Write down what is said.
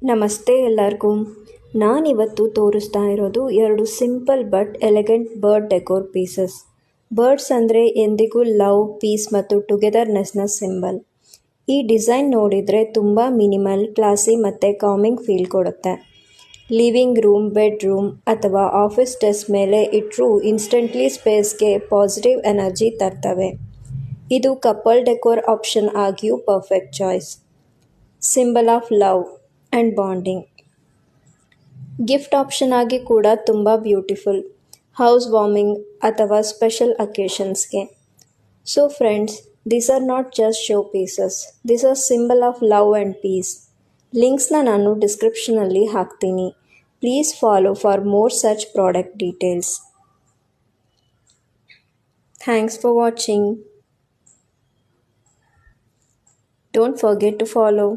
ನಮಸ್ತೆ ಎಲ್ಲರಿಗೂ. ನಾನಿವತ್ತು ತೋರಿಸ್ತಾ ಇರೋದು ಎರಡು simple but elegant bird decor pieces. Birds ಅಂದರೆ ಎಂದಿಗೂ ಲವ್, ಪೀಸ್ ಮತ್ತು ಟುಗೆದರ್ನೆಸ್ನ ಸಿಂಬಲ್. ಈ ಡಿಸೈನ್ ನೋಡಿದರೆ ತುಂಬ ಮಿನಿಮಲ್, ಕ್ಲಾಸಿ ಮತ್ತು ಕಾಮಿಂಗ್ ಫೀಲ್ ಕೊಡುತ್ತೆ. ಲಿವಿಂಗ್ ರೂಮ್, ಬೆಡ್ರೂಮ್ ಅಥವಾ ಆಫೀಸ್ ಡೆಸ್ಕ್ ಮೇಲೆ ಇಟ್ಟರೂ ಇನ್ಸ್ಟೆಂಟ್ಲಿ ಸ್ಪೇಸ್ಗೆ ಪಾಸಿಟಿವ್ ಎನರ್ಜಿ ತರ್ತವೆ. ಇದು ಕಪಲ್ ಡೆಕೋರ್ ಆಪ್ಷನ್ ಆಗಿಯೂ perfect choice. Symbol of love and bonding. Gift option ಆಗಿ ಕೂಡ ತುಂಬ ಬ್ಯೂಟಿಫುಲ್, ಹೌಸ್ ವಾರ್ಮಿಂಗ್ ಅಥವಾ ಸ್ಪೆಷಲ್ ಅಕೇಶನ್ಸ್ಗೆ. So friends, these are not just show pieces, these are symbol of love and peace. ಲಿಂಕ್ಸ್ನ ನಾನು ಡಿಸ್ಕ್ರಿಪ್ಷನಲ್ಲಿ ಹಾಕ್ತೀನಿ. Please follow for more such product details. Thanks for watching. Don't forget to follow.